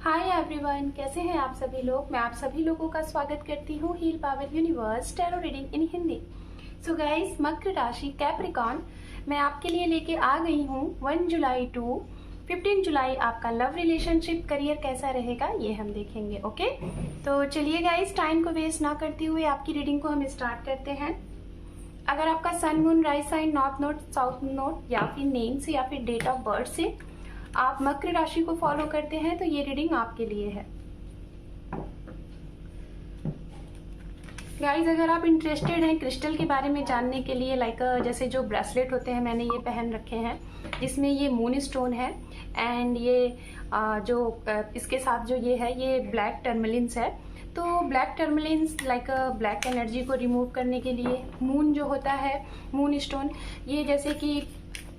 Hi everyone, कैसे हैं आप सभी लोग। मैं आप सभी लोगों का स्वागत करती हूँ heal power universe tarot reading in Hindi. So guys, मकर राशि कैप्रिकॉन मैं आपके लिए लेके आ गई हूँ 1 जुलाई टू 15 जुलाई आपका लव रिलेशनशिप करियर कैसा रहेगा ये हम देखेंगे। ओके, तो चलिए गाइस, टाइम को वेस्ट ना करते हुए आपकी रीडिंग को हम स्टार्ट करते हैं। अगर आपका sun moon rise sign north node south node या फिर नेम से या फिर डेट ऑफ बर्थ से आप मकर राशि को फॉलो करते हैं तो ये रीडिंग आपके लिए है। गाइज, अगर आप इंटरेस्टेड हैं क्रिस्टल के बारे में जानने के लिए, लाइक जैसे जो ब्रेसलेट होते हैं मैंने ये पहन रखे हैं, जिसमें ये मून स्टोन है एंड ये जो इसके साथ जो ये ब्लैक टर्मलिन्स है। तो ब्लैक टर्मलिन्स लाइक ब्लैक एनर्जी को रिमूव करने के लिए मून जो होता है, मून स्टोन, ये जैसे कि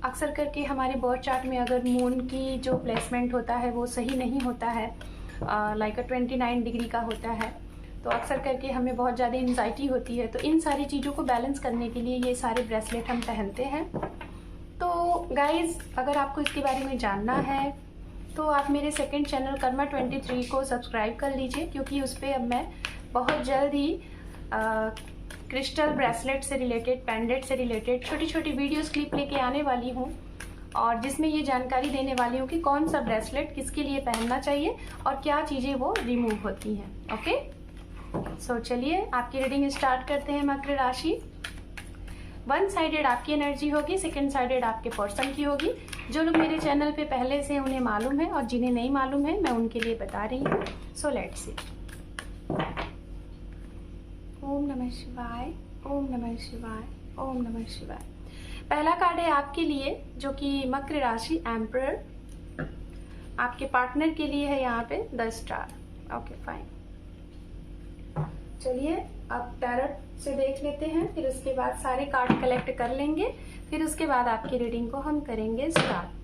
अक्सर करके हमारे बर्थ चार्ट में अगर मून की जो प्लेसमेंट होता है वो सही नहीं होता है, लाइक 29 डिग्री का होता है, तो अक्सर करके हमें बहुत ज़्यादा एंजाइटी होती है। तो इन सारी चीज़ों को बैलेंस करने के लिए ये सारे ब्रेसलेट हम पहनते हैं। तो गाइज, अगर आपको इसके बारे में जानना है तो आप मेरे सेकंड चैनल कर्मा 23 को सब्सक्राइब कर लीजिए, क्योंकि उस पर अब मैं बहुत जल्द ही क्रिस्टल ब्रेसलेट से रिलेटेड, पेंडेंट से रिलेटेड छोटी छोटी वीडियोस क्लिप लेके आने वाली हूँ, और जिसमें ये जानकारी देने वाली हूँ कि कौन सा ब्रेसलेट किसके लिए पहनना चाहिए और क्या चीज़ें वो रिमूव होती हैं। ओके, सो चलिए आपकी रीडिंग स्टार्ट करते हैं। मकर राशि, वन साइडेड आपकी एनर्जी होगी, सेकेंड साइडेड आपके पर्सन की होगी। जो लोग मेरे चैनल पे पहले से उन्हें मालूम है और जिन्हें नहीं मालूम है मैं उनके लिए बता रही हूँ। So let's see. ओम नमः शिवाय, ओम नमः शिवाय, ओम नमः शिवाय। पहला कार्ड है आपके लिए जो कि मकर राशि एम्परर, आपके पार्टनर के लिए है यहाँ पे 10 स्टार। ओके फाइन, चलिए अब टैरोट से देख लेते हैं, फिर उसके बाद सारे कार्ड कलेक्ट कर लेंगे, फिर उसके बाद आपकी रीडिंग को हम करेंगे स्टार्ट।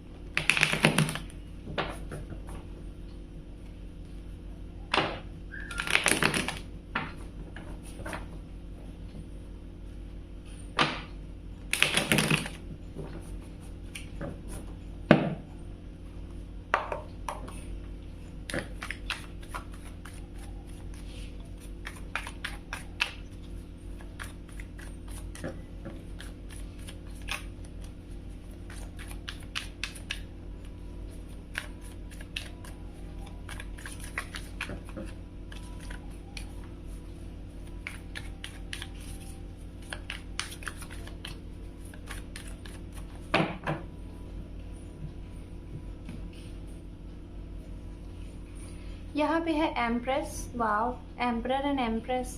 यहाँ पे है empress. Wow, emperor and empress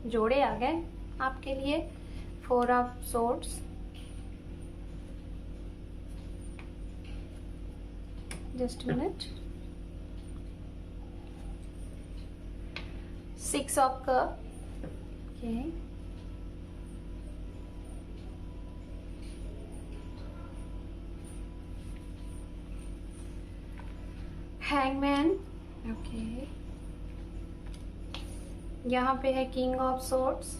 जोड़े आ गए आपके लिए। 4 of swords, just minute, 6 of cup, okay, hangman, okay, यहाँ पे है किंग ऑफ सोर्ड्स,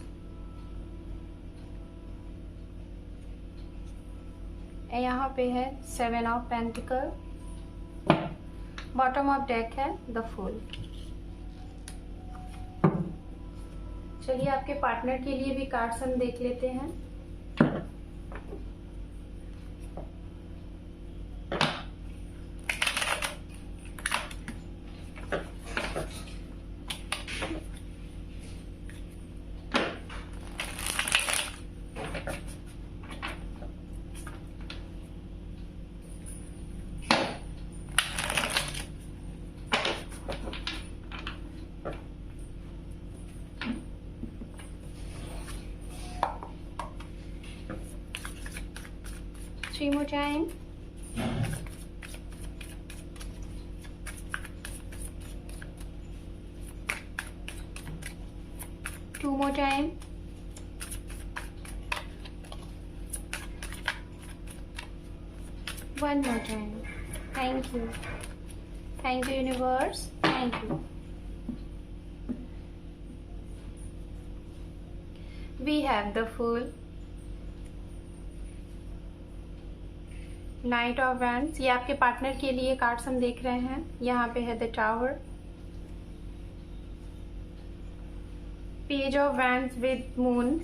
यहाँ पे है 7 of pentacle, bottom of deck है द फूल। चलिए आपके पार्टनर के लिए भी कार्ड्स हम देख लेते हैं। Three more time. Two more time. One more time. Thank you. Thank you, universe. Thank you. We have the Fool, night of wands, ये आपके पार्टनर के लिए कार्ड्स हम देख रहे हैं। यहाँ पे है the tower, page of wands with moon,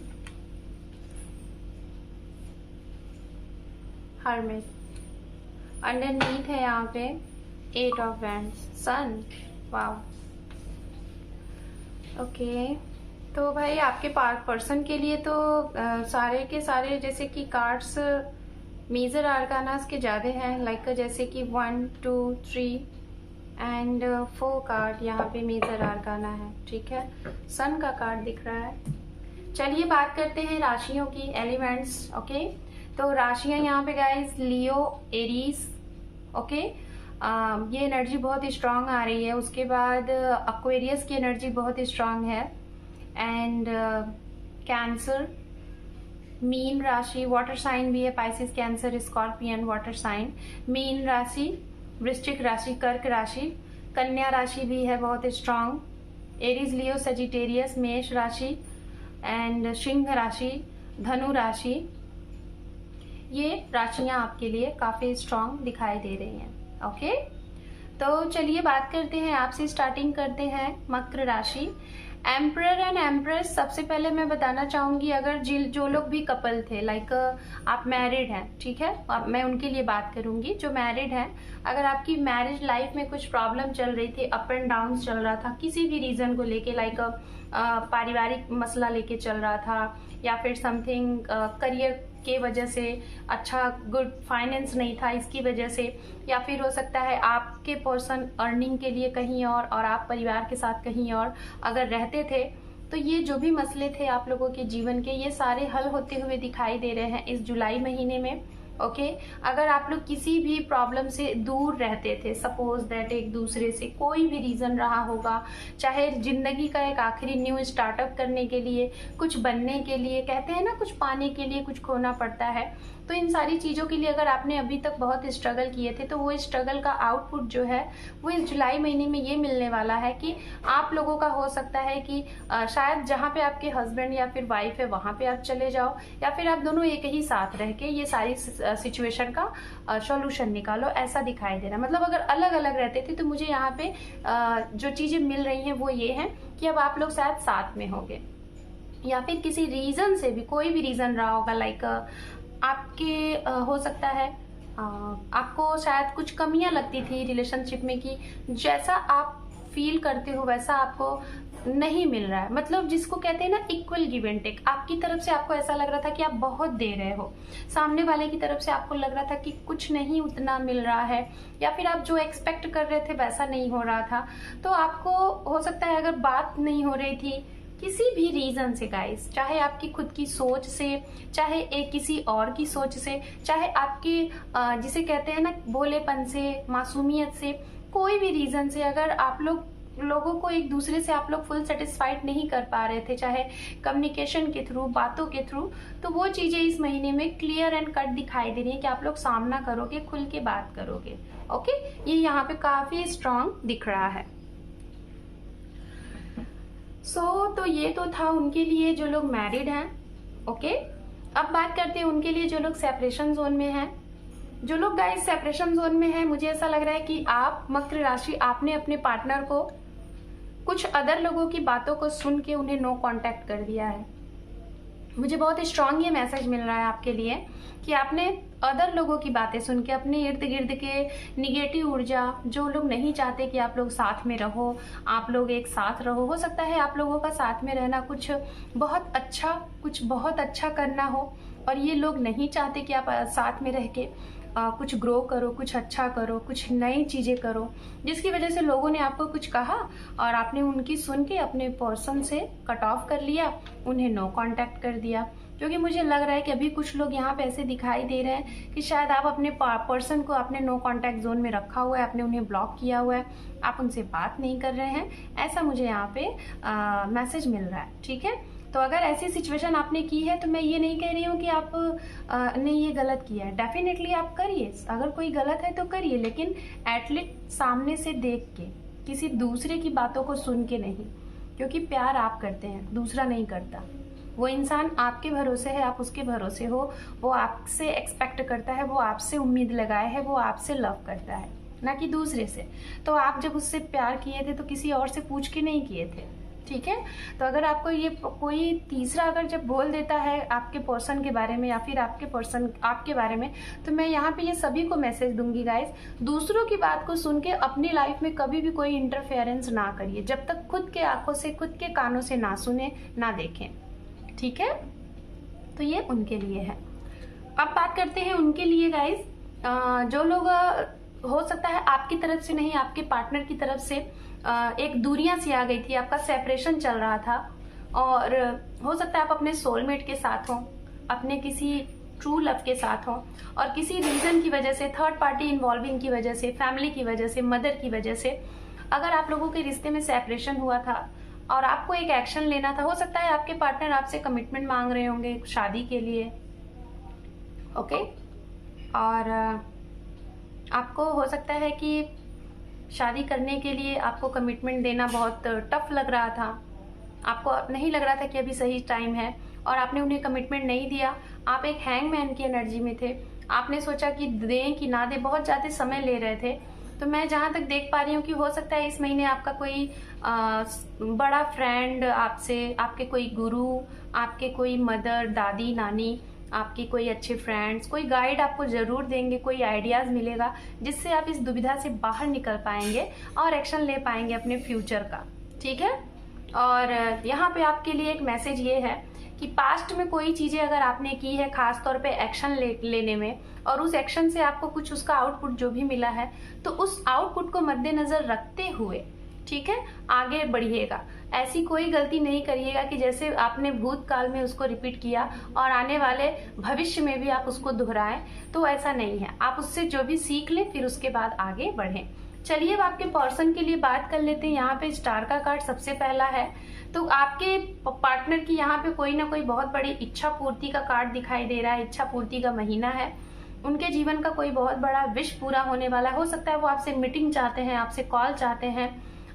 hermit, underneath है यहाँ पे 8 of wands, sun. Wow, okay. तो भाई आपके पर्सन के लिए तो सारे के सारे जैसे कि कार्ड्स मेजर आर्कानास के ज़्यादा हैं, लाइक जैसे कि 1 2 3 एंड 4 कार्ड यहाँ पे मेजर आर्काना है, ठीक है। सन का कार्ड दिख रहा है। चलिए बात करते हैं राशियों की, एलिमेंट्स, ओके। तो राशियाँ यहाँ पे गाइस, लियो, एरीज, ओके। ये एनर्जी बहुत स्ट्रांग आ रही है। उसके बाद एक्वेरियस की एनर्जी बहुत स्ट्रांग है, एंड कैंसर, मीन राशि, वाटर साइन भी है, Pisces, cancer, scorpion, water sign, मीन राशि, वृश्चिक राशि, कर्क राशि, कन्या राशि भी है बहुत स्ट्रांग, एरीज, लियो, सजिटेरियस, मेष राशि एंड सिंह राशि, धनु राशि। ये राशियां आपके लिए काफी स्ट्रांग दिखाई दे रही हैं, ओके। तो चलिए बात करते हैं, आपसे स्टार्टिंग करते हैं मकर राशि। एम्परर एंड एम्प्रेस, सबसे पहले मैं बताना चाहूंगी, अगर जो लोग भी कपल थे, लाइक आप मैरिड हैं, ठीक है, मैं उनके लिए बात करूंगी। जो मैरिड हैं, अगर आपकी मैरिज लाइफ में कुछ प्रॉब्लम चल रही थी, अप एंड डाउन चल रहा था किसी भी रीजन को लेके, लाइक पारिवारिक मसला लेके चल रहा था, या फिर समथिंग करियर के वजह से अच्छा गुड फाइनेंस नहीं था इसकी वजह से, या फिर हो सकता है आपके पर्सन अर्निंग के लिए कहीं और आप परिवार के साथ कहीं और अगर रहते थे, तो ये जो भी मसले थे आप लोगों के जीवन के, ये सारे हल होते हुए दिखाई दे रहे हैं इस जुलाई महीने में, ओके। अगर आप लोग किसी भी प्रॉब्लम से दूर रहते थे, सपोज दैट एक दूसरे से कोई भी रीजन रहा होगा, चाहे जिंदगी का एक आखिरी न्यू स्टार्टअप करने के लिए, कुछ बनने के लिए, कहते हैं ना कुछ पाने के लिए कुछ खोना पड़ता है, तो इन सारी चीज़ों के लिए अगर आपने अभी तक बहुत स्ट्रगल किए थे, तो वो स्ट्रगल का आउटपुट जो है वो इस जुलाई महीने में ये मिलने वाला है कि आप लोगों का हो सकता है कि शायद जहाँ पे आपके हस्बैंड या फिर वाइफ है वहाँ पे आप चले जाओ, या फिर आप दोनों एक ही साथ रह के ये सारी सिचुएशन का सॉल्यूशन निकालो, ऐसा दिखाई दे रहा है। मतलब अगर अलग अलग रहते थे तो मुझे यहाँ पे जो चीज़ें मिल रही हैं वो ये हैं कि अब आप लोग शायद साथ में होंगे, या फिर किसी रीज़न से भी, कोई भी रीज़न रहा होगा, लाइक आपके हो सकता है आपको शायद कुछ कमियां लगती थी रिलेशनशिप में कि जैसा आप फील करते हो वैसा आपको नहीं मिल रहा है, मतलब जिसको कहते हैं ना इक्वल गिव एंड टेक, आपकी तरफ से आपको ऐसा लग रहा था कि आप बहुत दे रहे हो, सामने वाले की तरफ से आपको लग रहा था कि कुछ नहीं उतना मिल रहा है, या फिर आप जो एक्सपेक्ट कर रहे थे वैसा नहीं हो रहा था। तो आपको हो सकता है अगर बात नहीं हो रही थी किसी भी रीजन से गाइस, चाहे आपकी खुद की सोच से, चाहे एक किसी और की सोच से, चाहे आपके जिसे कहते हैं ना भोलेपन से, मासूमियत से, कोई भी रीजन से, अगर आप लोगों को एक दूसरे से आप लोग फुल सेटिस्फाइड नहीं कर पा रहे थे, चाहे कम्युनिकेशन के थ्रू, बातों के थ्रू, तो वो चीजें इस महीने में क्लियर एंड कट दिखाई दे रही है कि आप लोग सामना करोगे, खुल के बात करोगे, ओके। ये यहाँ पे काफी स्ट्रांग दिख रहा है। तो ये तो था उनके लिए जो लोग मैरिड हैं, ओके। अब बात करते हैं उनके लिए जो लोग सेपरेशन जोन में हैं। जो लोग गाइस सेपरेशन जोन में हैं, मुझे ऐसा लग रहा है कि आप मकर राशि, आपने अपने पार्टनर को कुछ अदर लोगों की बातों को सुन के उन्हें नो कांटेक्ट कर दिया है। मुझे बहुत स्ट्रांग ये मैसेज मिल रहा है आपके लिए कि आपने अदर लोगों की बातें सुन के अपने इर्द गिर्द के निगेटिव ऊर्जा, जो लोग नहीं चाहते कि आप लोग साथ में रहो, आप लोग एक साथ रहो, हो सकता है आप लोगों का साथ में रहना कुछ बहुत अच्छा करना हो, और ये लोग नहीं चाहते कि आप साथ में रह के कुछ ग्रो करो, कुछ अच्छा करो, कुछ नई चीज़ें करो, जिसकी वजह से लोगों ने आपको कुछ कहा और आपने उनकी सुन के अपने पर्सन से कट ऑफ कर लिया, उन्हें नो कांटेक्ट कर दिया। क्योंकि मुझे लग रहा है कि अभी कुछ लोग यहाँ पे ऐसे दिखाई दे रहे हैं कि शायद आप अपने पर्सन को आपने नो कांटेक्ट जोन में रखा हुआ है, आपने उन्हें ब्लॉक किया हुआ है, आप उनसे बात नहीं कर रहे हैं, ऐसा मुझे यहाँ पे मैसेज मिल रहा है, ठीक है। तो अगर ऐसी सिचुएशन आपने की है तो मैं ये नहीं कह रही हूँ कि आप ने ये गलत किया है, डेफिनेटली आप करिए, अगर कोई गलत है तो करिए, लेकिन एटलीस्ट सामने से देख के, किसी दूसरे की बातों को सुन के नहीं, क्योंकि प्यार आप करते हैं, दूसरा नहीं करता, वो इंसान आपके भरोसे है, आप उसके भरोसे हो, वो आपसे एक्सपेक्ट करता है, वो आपसे उम्मीद लगाए है, वो आपसे लव करता है, ना कि दूसरे से। तो आप जब उससे प्यार किए थे तो किसी और से पूछ के नहीं किए थे, ठीक है। तो अगर आपको ये कोई तीसरा अगर जब बोल देता है आपके पर्सन के बारे में या फिर आपके पर्सन आपके बारे में, तो मैं यहाँ पे ये सभी को मैसेज दूंगी गाइस, दूसरों की बात को सुन के अपनी लाइफ में कभी भी कोई इंटरफेरेंस ना करिए, जब तक खुद के आंखों से, खुद के कानों से ना सुने, ना देखें, ठीक है। तो ये उनके लिए है। अब बात करते हैं उनके लिए गाइस, जो लोग हो सकता है आपकी तरफ से नहीं, आपके पार्टनर की तरफ से एक दूरियां सी आ गई थी, आपका सेपरेशन चल रहा था, और हो सकता है आप अपने सोलमेट के साथ हो, अपने किसी ट्रू लव के साथ हो, और किसी रीजन की वजह से, थर्ड पार्टी इन्वॉल्विंग की वजह से, फैमिली की वजह से, मदर की वजह से अगर आप लोगों के रिश्ते में सेपरेशन हुआ था और आपको एक एक्शन लेना था, हो सकता है आपके पार्टनर आपसे कमिटमेंट मांग रहे होंगे शादी के लिए, ओके। और आपको हो सकता है कि शादी करने के लिए आपको कमिटमेंट देना बहुत टफ लग रहा था, आपको नहीं लग रहा था कि अभी सही टाइम है, और आपने उन्हें कमिटमेंट नहीं दिया। आप एक हैंगमैन की एनर्जी में थे, आपने सोचा कि दें कि ना दें, बहुत ज़्यादा समय ले रहे थे। तो मैं जहाँ तक देख पा रही हूँ कि हो सकता है इस महीने आपका कोई बड़ा फ्रेंड आपसे, आपके कोई गुरु, आपके कोई मदर, दादी, नानी, आपकी कोई अच्छे फ्रेंड्स, कोई गाइड आपको जरूर देंगे, कोई आइडियाज मिलेगा जिससे आप इस दुविधा से बाहर निकल पाएंगे और एक्शन ले पाएंगे अपने फ्यूचर का, ठीक है। और यहाँ पे आपके लिए एक मैसेज ये है कि पास्ट में कोई चीजें अगर आपने की है, खास तौर पे एक्शन लेने में, और उस एक्शन से आपको कुछ उसका आउटपुट जो भी मिला है, तो उस आउटपुट को मद्देनजर रखते हुए, ठीक है, आगे बढ़िएगा। ऐसी कोई गलती नहीं करिएगा कि जैसे आपने भूतकाल में उसको रिपीट किया और आने वाले भविष्य में भी आप उसको दोहराएं, तो ऐसा नहीं है। आप उससे जो भी सीख लें, फिर उसके बाद आगे बढ़ें। चलिए अब आपके पर्सन के लिए बात कर लेते हैं। यहाँ पे स्टार का कार्ड सबसे पहला है, तो आपके पार्टनर की यहाँ पे कोई ना कोई बहुत बड़ी इच्छा पूर्ति का कार्ड दिखाई दे रहा है। इच्छा पूर्ति का महीना है, उनके जीवन का कोई बहुत बड़ा विश पूरा होने वाला है। हो सकता है वो आपसे मीटिंग चाहते हैं, आपसे कॉल चाहते हैं,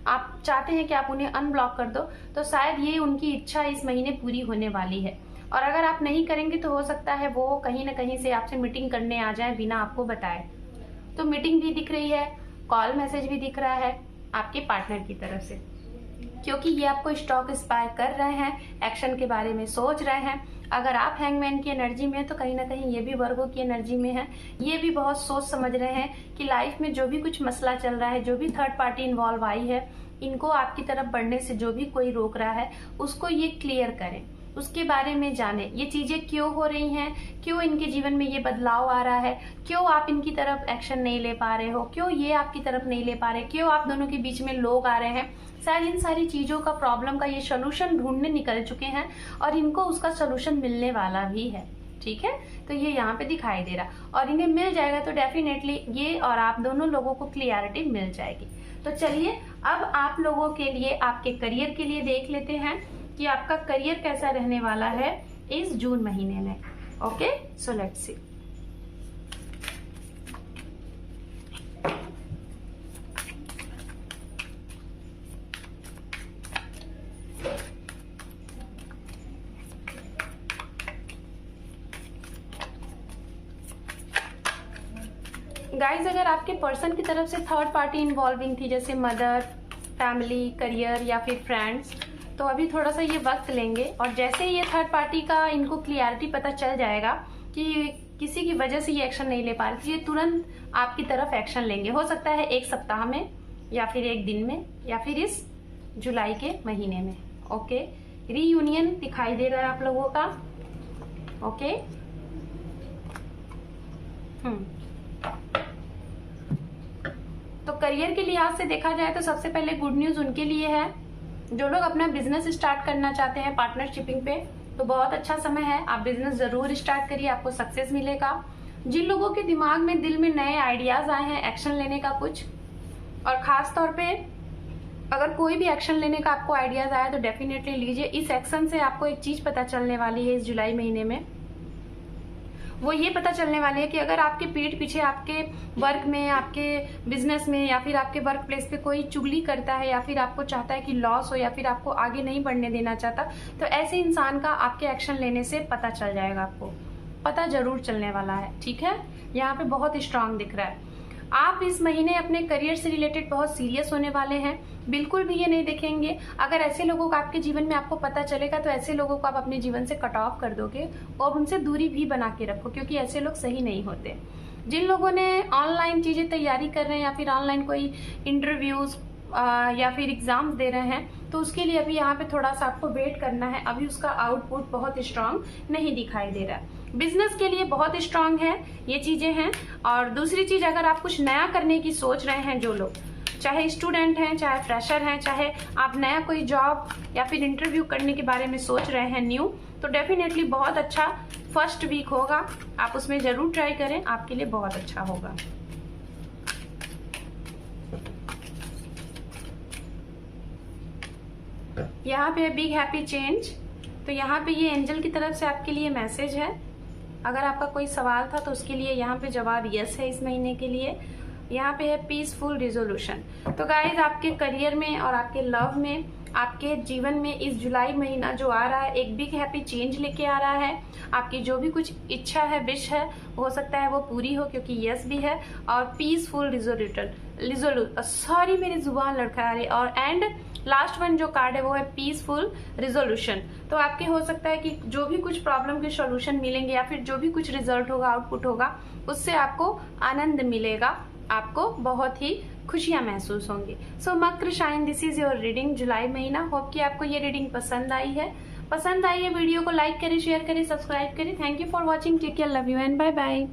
आप चाहते हैं कि आप उन्हें अनब्लॉक कर दो, तो शायद ये उनकी इच्छा इस महीने पूरी होने वाली है। और अगर आप नहीं करेंगे तो हो सकता है वो कहीं ना कहीं से आपसे मीटिंग करने आ जाए बिना आपको बताए। तो मीटिंग भी दिख रही है, कॉल मैसेज भी दिख रहा है आपके पार्टनर की तरफ से, क्योंकि ये आपको स्टॉक इंस्पायर कर रहे हैं, एक्शन के बारे में सोच रहे हैं। अगर आप हैंगमैन की एनर्जी में है तो कहीं ना कहीं ये भी वर्गो की एनर्जी में है। ये भी बहुत सोच समझ रहे हैं कि लाइफ में जो भी कुछ मसला चल रहा है, जो भी थर्ड पार्टी इन्वॉल्व आई है, इनको आपकी तरफ बढ़ने से जो भी कोई रोक रहा है, उसको ये क्लियर करें, उसके बारे में जाने, ये चीजें क्यों हो रही हैं, क्यों इनके जीवन में ये बदलाव आ रहा है, क्यों आप इनकी तरफ एक्शन नहीं ले पा रहे हो, क्यों ये आपकी तरफ नहीं ले पा रहे, क्यों आप दोनों के बीच में लोग आ रहे हैं। शायद इन सारी चीजों का, प्रॉब्लम का ये सोल्यूशन ढूंढने निकल चुके हैं और इनको उसका सोल्यूशन मिलने वाला भी है, ठीक है। तो ये यहाँ पे दिखाई दे रहा, और इन्हें मिल जाएगा तो डेफिनेटली ये और आप दोनों लोगों को क्लियरिटी मिल जाएगी। तो चलिए अब आप लोगों के लिए, आपके करियर के लिए देख लेते हैं कि आपका करियर कैसा रहने वाला है इस जून महीने में। Okay, so let's see. Guys, अगर आपके पर्सन की तरफ से थर्ड पार्टी इन्वॉल्विंग थी, जैसे मदर, फैमिली, करियर या फिर फ्रेंड्स, तो अभी थोड़ा सा ये वक्त लेंगे, और जैसे ही ये थर्ड पार्टी का इनको क्लियरिटी पता चल जाएगा कि किसी की वजह से ये एक्शन नहीं ले पा रहे, तो ये तुरंत आपकी तरफ एक्शन लेंगे। हो सकता है एक सप्ताह में, या फिर एक दिन में, या फिर इस जुलाई के महीने में। ओके, रीयूनियन दिखाई दे रहा है आप लोगों का। ओके, तो करियर के लिहाज से देखा जाए तो सबसे पहले गुड न्यूज उनके लिए है जो लोग अपना बिजनेस स्टार्ट करना चाहते हैं पार्टनरशिपिंग पे, तो बहुत अच्छा समय है। आप बिजनेस जरूर स्टार्ट करिए, आपको सक्सेस मिलेगा। जिन लोगों के दिमाग में, दिल में नए आइडियाज आए हैं एक्शन लेने का कुछ, और खास तौर पे अगर कोई भी एक्शन लेने का आपको आइडियाज आया तो डेफिनेटली लीजिए। इस एक्शन से आपको एक चीज पता चलने वाली है इस जुलाई महीने में, वो ये पता चलने वाले हैं कि अगर आपके पीठ पीछे आपके वर्क में, आपके बिजनेस में या फिर आपके वर्क प्लेस पे कोई चुगली करता है या फिर आपको चाहता है कि लॉस हो या फिर आपको आगे नहीं बढ़ने देना चाहता, तो ऐसे इंसान का आपके एक्शन लेने से पता चल जाएगा, आपको पता जरूर चलने वाला है। ठीक है, यहाँ पे बहुत स्ट्रांग दिख रहा है। आप इस महीने अपने करियर से रिलेटेड बहुत सीरियस होने वाले हैं, बिल्कुल भी ये नहीं देखेंगे। अगर ऐसे लोगों का आपके जीवन में आपको पता चलेगा तो ऐसे लोगों को आप अपने जीवन से कट ऑफ कर दोगे और उनसे दूरी भी बना के रखो, क्योंकि ऐसे लोग सही नहीं होते। जिन लोगों ने ऑनलाइन चीजें तैयारी कर रहे हैं या फिर ऑनलाइन कोई इंटरव्यूज या फिर एग्जाम्स दे रहे हैं, तो उसके लिए अभी यहाँ पे थोड़ा सा आपको वेट करना है। अभी उसका आउटपुट बहुत स्ट्रांग नहीं दिखाई दे रहा है। बिजनेस के लिए बहुत स्ट्रांग है, ये चीजें हैं। और दूसरी चीज, अगर आप कुछ नया करने की सोच रहे हैं, जो लोग चाहे स्टूडेंट हैं, चाहे फ्रेशर हैं, चाहे आप नया कोई जॉब या फिर इंटरव्यू करने के बारे में सोच रहे हैं न्यू, तो डेफिनेटली बहुत अच्छा फर्स्ट वीक होगा। आप उसमें जरूर ट्राई करें, आपके लिए बहुत अच्छा होगा। यहाँ पे बिग हैप्पी चेंज, तो यहाँ पे ये एंजल की तरफ से आपके लिए मैसेज है। अगर आपका कोई सवाल था तो उसके लिए यहाँ पे जवाब यस है इस महीने के लिए। यहाँ पे है पीसफुल रिजोल्यूशन। तो गाइज, आपके करियर में और आपके लव में, आपके जीवन में इस जुलाई महीना जो आ रहा है, एक बिग हैप्पी चेंज लेके आ रहा है। आपकी जो भी कुछ इच्छा है, विश है, हो सकता है वो पूरी हो, क्योंकि यस भी है। और पीसफुल सॉरी मेरी जुबान लड़खड़ा रही। और एंड लास्ट वन जो कार्ड है वो है पीसफुल रिजोल्यूशन। तो आपके हो सकता है कि जो भी कुछ प्रॉब्लम के सॉल्यूशन मिलेंगे या फिर जो भी कुछ रिजल्ट होगा, आउटपुट होगा, उससे आपको आनंद मिलेगा, आपको बहुत ही खुशियां महसूस होंगी। सो मकर sign, this is your reading जुलाई महीना। होप कि आपको ये रीडिंग पसंद आई है। वीडियो को लाइक करें, शेयर करें, सब्सक्राइब करें। Thank you for watching. Take care, love you and bye bye.